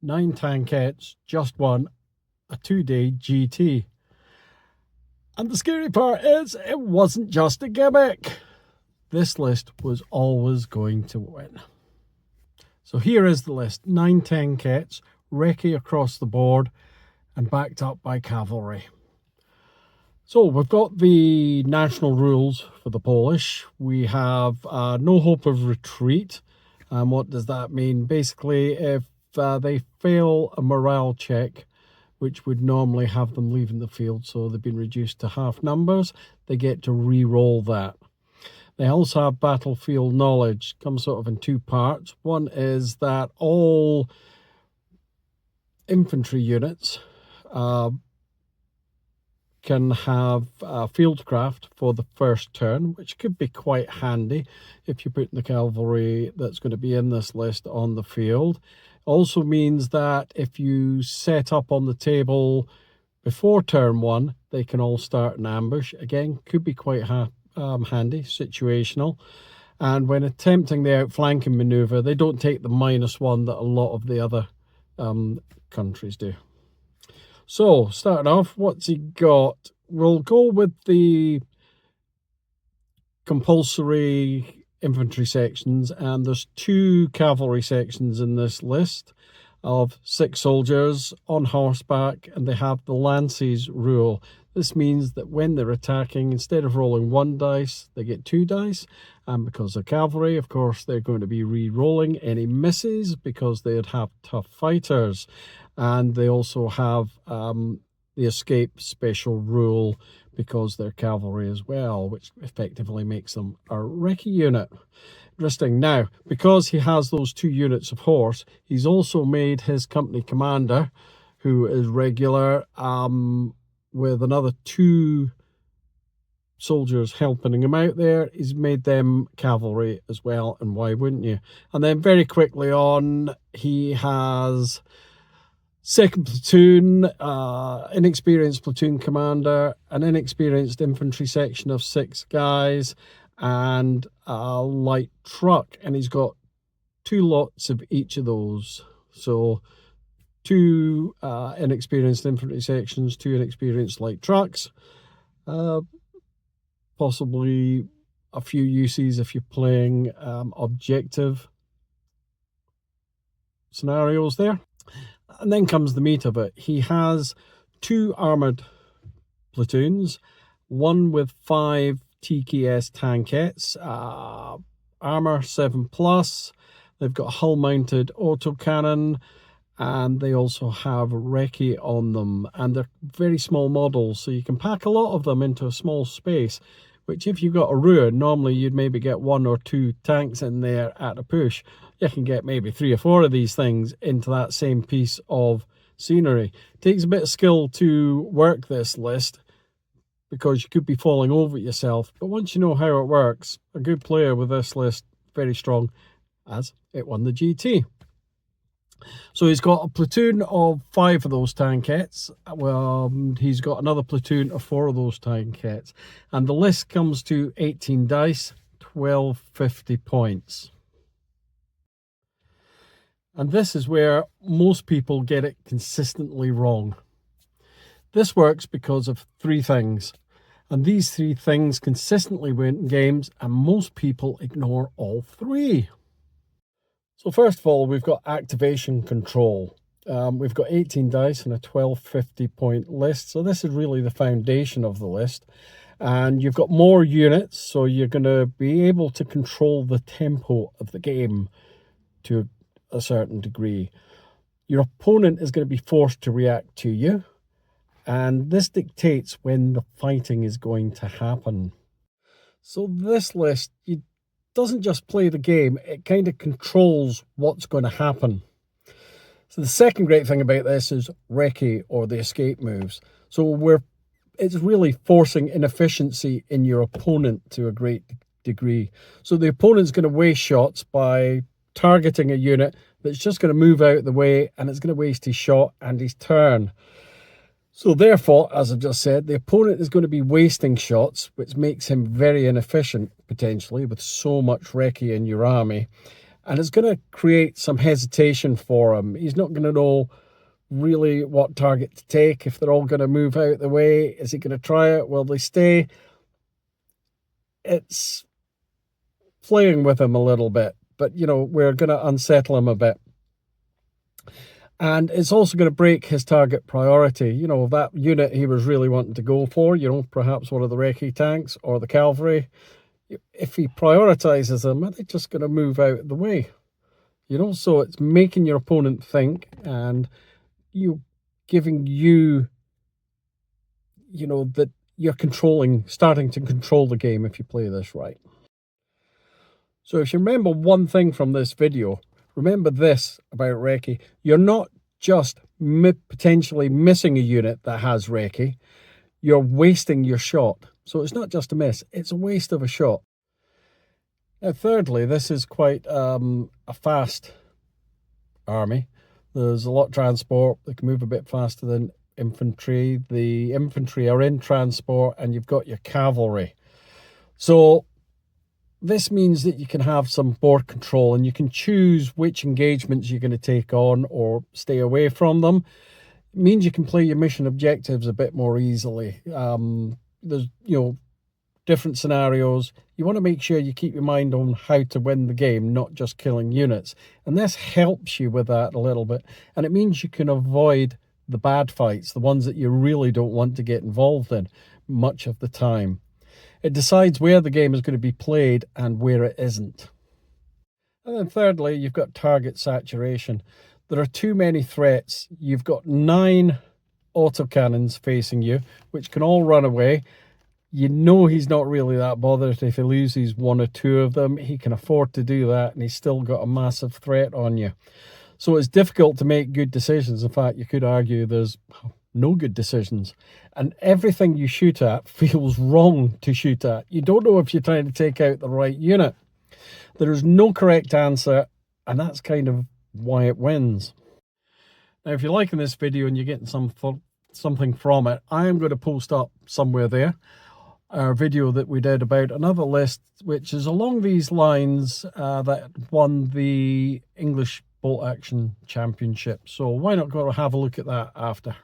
9 tankettes just won a 2-day GT. And the scary part is, it wasn't just a gimmick. This list was always going to win. So here is the list. 9 tankettes, Recce across the board, and backed up by cavalry. So we've got the national rules for the Polish. We have no hope of retreat. And what does that mean? Basically, if they fail a morale check, which would normally have them leaving the field, so they've been reduced to half numbers, they get to re-roll that. They also have battlefield knowledge, comes sort of in 2 parts. One is that all infantry units can have fieldcraft for the first turn, which could be quite handy if you're putting the cavalry that's going to be in this list on the field. Also means that if you set up on the table before turn 1, they can all start an ambush. Again, could be quite handy, situational. And when attempting the outflanking maneuver, they don't take the -1 that a lot of the other countries do. So, starting off, what's he got? We'll go with the compulsory infantry sections, and there's 2 cavalry sections in this list of 6 soldiers on horseback, and they have the lances rule. This means that when they're attacking, instead of rolling 1 dice, they get 2 dice, and because they're cavalry, of course, they're going to be re-rolling any misses because they'd have tough fighters. And they also have the escape special rule because they're cavalry as well, which effectively makes them a Recce unit. Interesting. Now, because he has those 2 units of horse, he's also made his company commander, who is regular, with another 2 soldiers helping him out there. He's made them cavalry as well, and why wouldn't you? And then very quickly on, he has 2nd platoon, inexperienced platoon commander, an inexperienced infantry section of 6 guys, and a light truck. And he's got 2 lots of each of those. So 2 inexperienced infantry sections, 2 inexperienced light trucks. Possibly a few uses if you're playing objective scenarios there. And then comes the meat of it. He has 2 armoured platoons, one with 5 TKS tankettes, armour 7+. They've got hull-mounted autocannon, and they also have Recce on them. And they're very small models, so you can pack a lot of them into a small space, which if you've got a ruin, normally you'd maybe get 1 or 2 tanks in there at a push. You can get maybe 3 or 4 of these things into that same piece of scenery. It takes a bit of skill to work this list because you could be falling over it yourself. But once you know how it works, a good player with this list, very strong, as it won the GT. So he's got a platoon of 5 of those tankettes. Well, he's got another platoon of 4 of those tankettes. And the list comes to 18 dice, 1250 points. And this is where most people get it consistently wrong. This works because of 3 things. And these 3 things consistently win games, and most people ignore all 3. So first of all, we've got activation control. We've got 18 dice and a 1250 point list. So this is really the foundation of the list. And you've got more units, so you're going to be able to control the tempo of the game to a certain degree. Your opponent is going to be forced to react to you, and this dictates when the fighting is going to happen. So this list, you doesn't just play the game, it kind of controls what's going to happen. So the second great thing about this is Recce, or the escape moves. So it's really forcing inefficiency in your opponent to a great degree. So the opponent's going to waste shots by targeting a unit that's just going to move out the way, and it's going to waste his shot and his turn. So therefore, as I've just said, the opponent is going to be wasting shots, which makes him very inefficient, potentially, with so much Recce in your army. And it's going to create some hesitation for him. He's not going to know really what target to take, if they're all going to move out of the way. Is he going to try it? Will they stay? It's playing with him a little bit, but you know, we're going to unsettle him a bit. And it's also going to break his target priority. You know, that unit he was really wanting to go for, you know, perhaps one of the Recce tanks or the cavalry. If he prioritizes them, are they just going to move out of the way? You know, so it's making your opponent think, and giving you, you know, that you're starting to control the game if you play this right. So if you remember one thing from this video, remember this about Recce: you're not just potentially missing a unit that has Recce, you're wasting your shot. So it's not just a miss, it's a waste of a shot. Now thirdly, this is quite a fast army. There's a lot of transport. They can move a bit faster than infantry. The infantry are in transport, and you've got your cavalry. So this means that you can have some board control, and you can choose which engagements you're going to take on or stay away from them. It means you can play your mission objectives a bit more easily. There's, you know, different scenarios. You want to make sure you keep your mind on how to win the game, not just killing units. And this helps you with that a little bit. And it means you can avoid the bad fights, the ones that you really don't want to get involved in much of the time. It decides where the game is going to be played and where it isn't. And then thirdly, you've got target saturation. There are too many threats. You've got 9 autocannons facing you, which can all run away. You know he's not really that bothered if he loses 1 or 2 of them. He can afford to do that, and he's still got a massive threat on you. So it's difficult to make good decisions. In fact, you could argue there's no good decisions. And everything you shoot at feels wrong to shoot at. You don't know if you're trying to take out the right unit. There is no correct answer, and that's kind of why it wins. Now, if you're liking this video and you're getting something from it, I am going to post up somewhere there our video that we did about another list which is along these lines that won the English Bolt Action Championship. So why not go have a look at that after?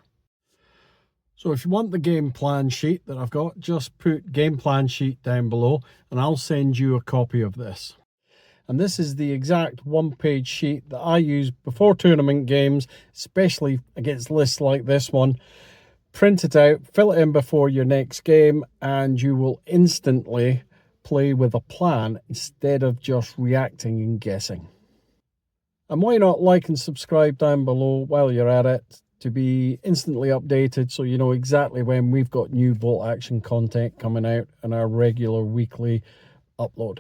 So if you want the game plan sheet that I've got, just put game plan sheet down below and I'll send you a copy of this. And this is the exact 1-page sheet that I use before tournament games, especially against lists like this one. Print it out, fill it in before your next game, and you will instantly play with a plan instead of just reacting and guessing. And why not like and subscribe down below while you're at it to be instantly updated so you know exactly when we've got new Bolt Action content coming out and our regular weekly upload.